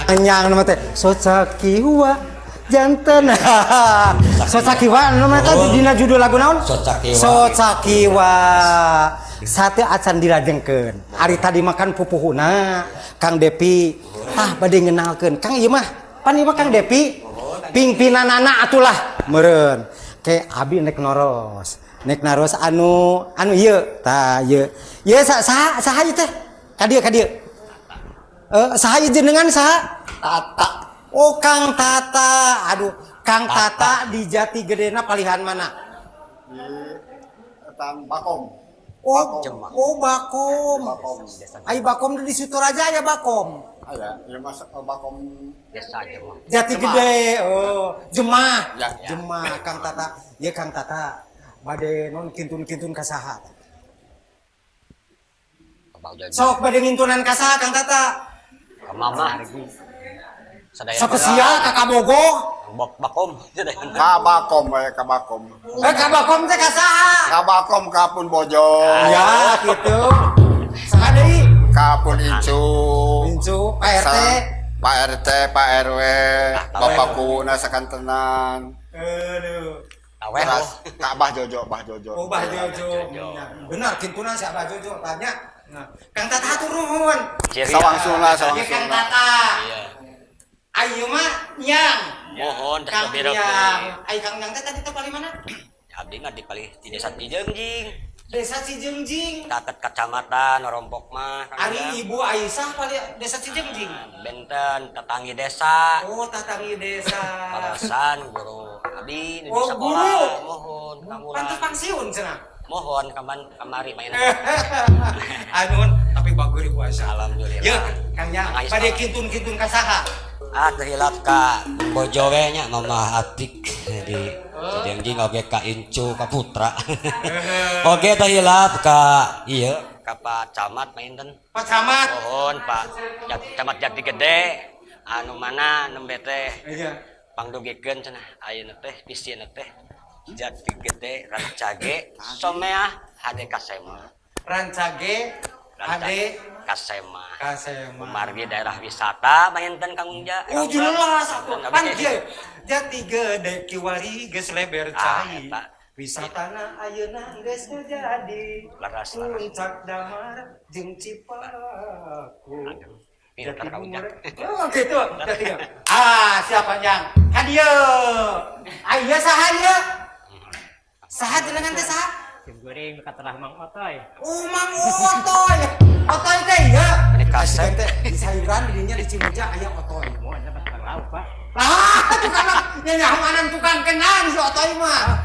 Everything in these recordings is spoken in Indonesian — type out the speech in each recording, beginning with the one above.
Anyang nama teh Socakiwa janten. Socakiwa nama teh dina judul lagu naon? Socakiwa. Sate acan dilajengkeun. Ari tadi makan pupuhuna Kang Depi. Bade ngenalkeun. Kang ieu mah pan ieu mah Kang Depi. Pingpinanana atulah meureun. Ke abi nek noros. nek naros anu ieu tah ieu saha ieu teh ka dieu saha ieu jenengan saha Tata oh Kang Tata aduh Kang Tata di Jatigedena palihan mana di Tang Bakom Bakom ai Bakom di Suturaja ya Bakom ada ya Mas Bakom Desa Jemah. Jati Gede Jemah Ya. Jemah Kang Tata ya Kang Tata bade non kintun ka saha sok bade ngintunan ka saha Kang Tata Ka mama. Sadaya. sok sia ka Kabogo Bakom. Kabakom Kabakom ka Bakom teh ka saha Kabakom kapun bojo ya gitu saha deui kapun incu Pak RT Pak RT Pak RW Bapak kuna sakantenan Beras Ka'bah Jojo oh Bah Jojo benar kintunan si Bah Jojo tanya nah Kang Tata hatur nuhun Sawang Suna ya Kang Tata Iya. ayo mah nyang Mohon Kang dah Nyang ai Kang Nyang teh tadi teh pali mana Abdi mah di palih di Desa Cijeungjing. Desa Cijeungjing Taket kecamatan Rompok mah. ari Ibu Aisyah pali Desa Cijeungjing Benten tetangi desa. oh tatangi desa Palasan guru abdi di Oh, sekolah. guru. Mohon kamu pantes pensiun cenah mohon kamari mainan. Anun tapi bagus Ibu Aisyah Alhamdulillah. ya Kang Nyang Kang Aisyah. pada kintun ka saha Hilap ka bojowe nya mama atik di Cijeungjing oge ka incu ka putra. Oge teh hilap ka ieu ka Pak Camat mainten. Pak Camat Mohon Pak Camat Jati Gede anu mana nembe teh iya pangdugikeun cenah ayeuna teh pisieun teh Jati Gede Rancage Someah Hade Kasema. Rancage Ade Kasema. Kasema Margi daerah wisata mainten Kang Unja. oh jelas pan kieu Jati Gede kiwari geus leber cai Pak. wisatana ayeuna geus jadi Laras. puncak damar jeung Cipaku Pinter Kang Unja. oh gitu Jati Gede siapa Nyang hadieu aya saha ieu saha jenengan teh saha Sim goreng katerah Mang Otoy. Mang Otoy teh ya. Ini kasep. Di sayuran dirinya di Cimuja aya Otoy. Mau dapat tukang lauk, Pak. Tukang nyamangan tukang kenang si Otoy mah.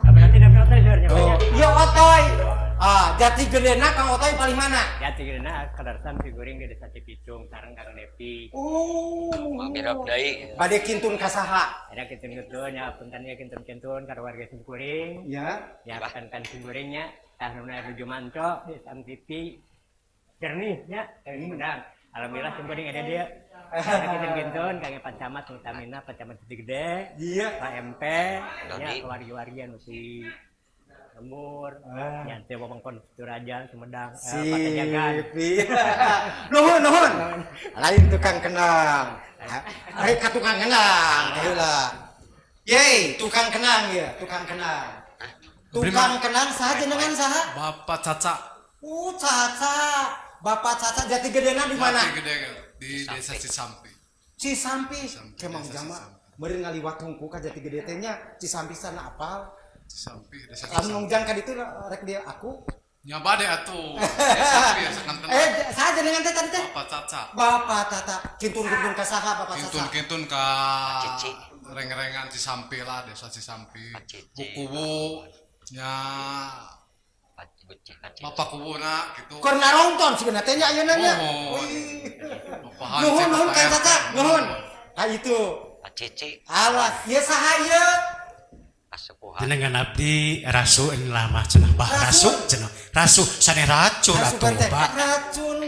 Tapi nanti dapat Otoy sebenarnya. Iya Otoy. Jati Gedena Kang Otoy paling mana? Ya tigreuna kadarsan si goreng di Desa Cipicung sareng Kang Depi. Mirap deui. Bade kintun ka saha? Ada kintun-kintun ya punten ya kintun-kintun karo warga sim goreng. Ya. Ya kan sim gorengnya tah nuna nuju manco di Sam TV. Jernih ya, ini menang. Alhamdulillah sim goreng ada dia. Ada kintun-kintun Kang Pak Camat utamina Pak Camat Gede. Iya. Pak MP ya keluarga-warga nu si Lembur, ya teh wewengkon Suturaja Sumedang, Pakai Jagan. Nuhun. Lain tukang kenang. Ka tukang kenang, heula. Yeay, tukang kenang ya, tukang kenang. Tukang kenang saha jenengan saha? Bapak Caca. Caca. Bapak Caca Jati Gedena di mana? Jati Gede di Desa Cisampi. Cisampi. Kemang jama. Meureun ngaliwat hungku ka Jati Gede teh nya Cisampi sana apal. Cisampi Desa Lamun Cisampi. nungjang ka ditu rek dia aku. Nya bade atuh. Cisampi ya sakanten. Saha jenengan teh tadi teh? Bapak Caca. Bapak Tata. Kintun-kintun ka saha Bapak Caca? Kintun-kintun ka Cici. reng-rengan Cisampi lah Desa Cisampi. Cici. Bukuwu nya Bapak kuwuna gitu. Keur narongton sebenarnya teh nya ayeuna nya. Oh. Bapak Haji, Nuhun Bapak Kang RT. Tata, nuhun. Itu. Cici Alah, ieu saha ieu? kasukuhan. Jenengan abdi rasu ini lama cenah bah Rasu. rasu cenah rasu sane racun atuh Teh. Pak Racun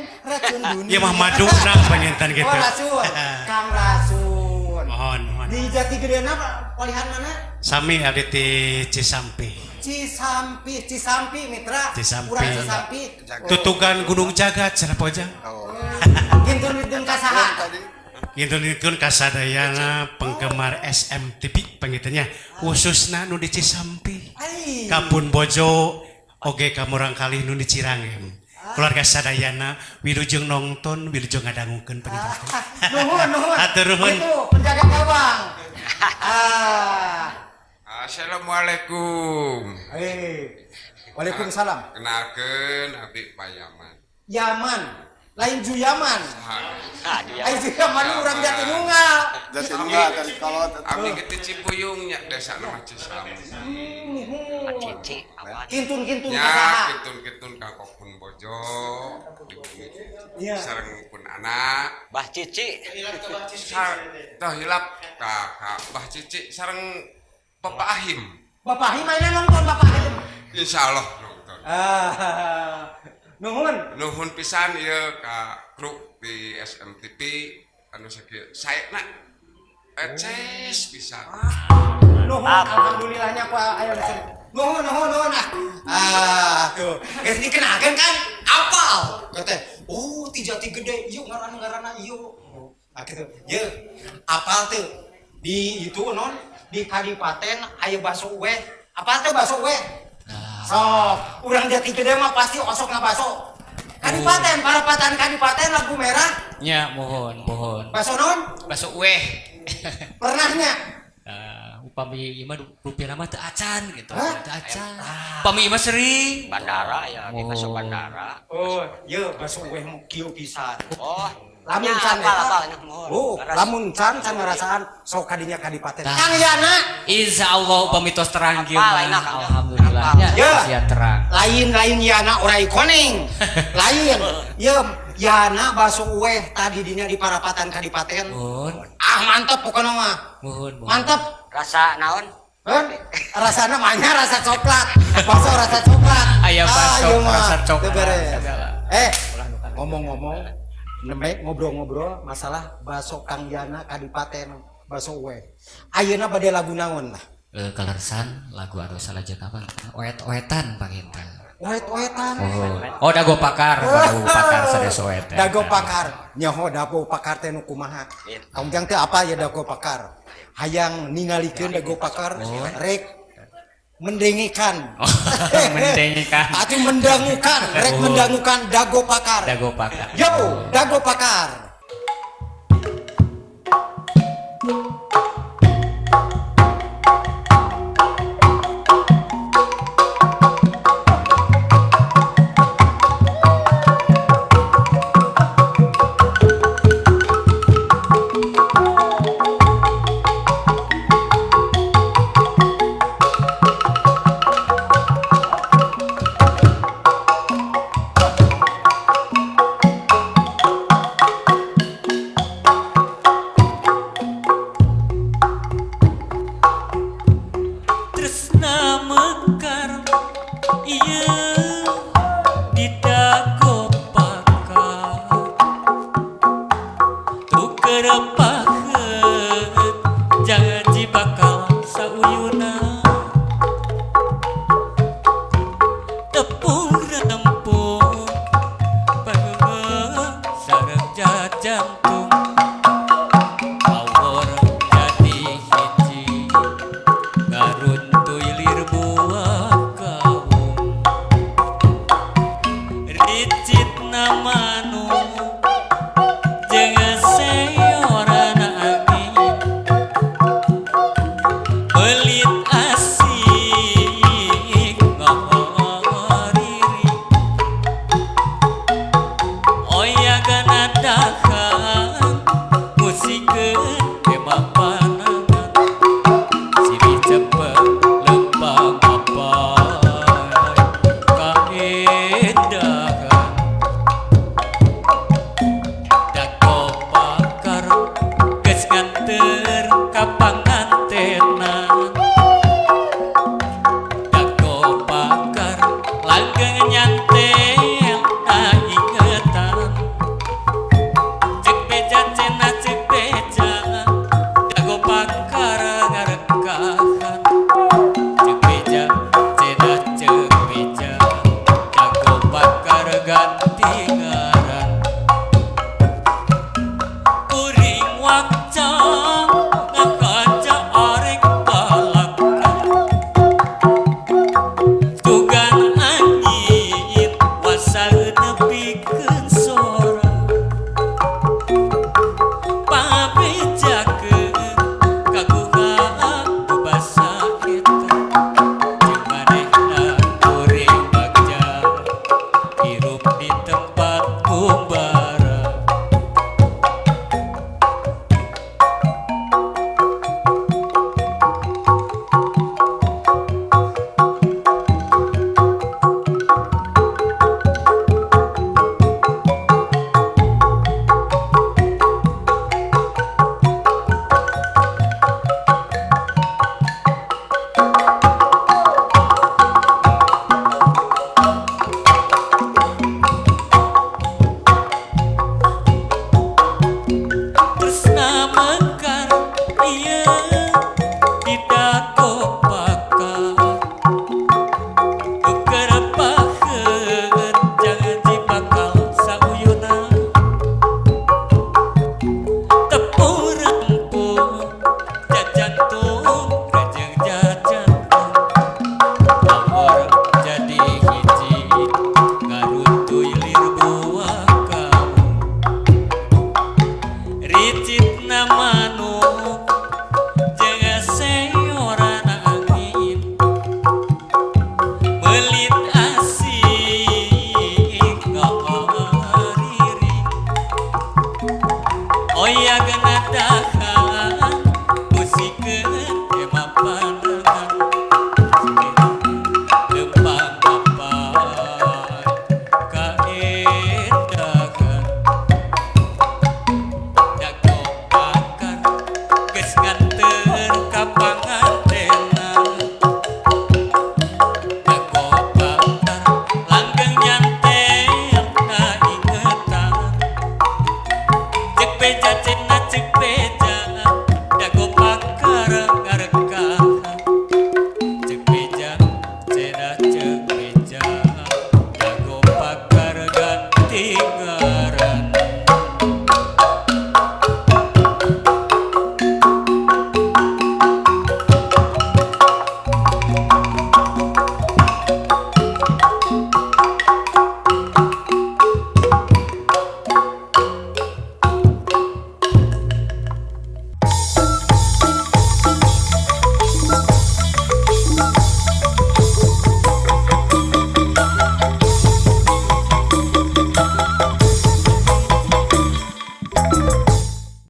dunia. ieu mah maduna panyentan gitu Oh, racun. Kang Racun. mohon Di Jati Gedena palihan mana? sami abdi ti Cisampi Cisampi mitra. Cisampi. Urang Cisampi. tutugan Gunung Jagat cenah pojang Kintun ka saha? Gintun kasadayana penggemar SMTV pangitanya khususna nu di Cisampi Ai. Kapun Bojo oge kamurang kali nu di Cirangem keluarga sadayana wilujeng nonton wilujeng ngadangukeun pangitanya Nuhun. Hatur nuhun. Itu penjaga gawang. Assalamualaikum. Waalaikumsalam. Kenalkeun abdi Payaman. Yaman, lain Ju Yaman. dia Ai Ju Yaman urang Jatinunggal. Jatinunggal dari kolot. Abdi kita Cipuyung nya desa nama Cisambi. cici awan Kintun-kintun Nya kasaha. kitun-kitun kakokpun bojo. Iya. Sareng pun anak. Bah Cici Tah hilap ka Bah Cici sareng Bapak Ahim. Bapak Him mainan nonton Bapak Him. Insyaallah nonton. Nuhun. Nuhun pisan ieu ka kru di SMTV anu sakieu. Saena eces pisan. Nuhun alhamdulillahnya ku aya di sini. Nuhun. Tuh. Geus dikenalkeun kan? Apal. Kata, oh ti Jati Gede ieu ngaran-ngaranna ieu. Kitu. Ye, apal tuh. Di itu non di Kadipaten aya baso weh. Apal teh baso weh? Sok, urang Jati Gede mah pasti osokna baso. Kadipaten, Parapatan Kadipaten lagu merah. Nya mohon Baso non? masuk weh Pernahnya. upami imah rupiah nama teu acan gitu Hah? teu acan upami imah sering bandara ya di masuk bandara Oh, iya baso weh mu kieu pisan. oh Lamun nya can apal eta. mohon Oh, lamun can ngarasaan sok kadinya Kadipaten. Tah. Kang Yana, insyaallah upami tos terang kieu Apal, mah enak, Kang. alhamdulillah Apal. nya Ya. sia terang lain Yana urai koneng. Lain. Ye Yana baso weh tadi dinya di Parapatan Kadipaten. mohon Mantep pokoknya mah. mohon Mantep. rasa naon Kan rasana mahnya rasa coklat. Baso rasa coklat. Aya baso ieu mah. rasa coklat. Teu beres. Segala. Ngomong-ngomong nembe ngobrol-ngobrol masalah baso Kang Yana Kadipaten baso weh. Ayeuna bade lagu naon lah? Kalersan lagu anu salaja kapan oet-oetan panginten Oet-oetan. oh dago pakar sanes oet Dago pakar. Nyaho dago pakar teh nu kumaha? Kamu jang teh apa ya dago pakar? Hayang ningalikeun dago pakar rek mendengikan. mendengikan. Atuh mendangukan, rek mendangukan dago pakar. dago pakar Yo, dago pakar. tresna mekar ieu di dago pakar tuker pakeut jangan jibakal sauyuna tepung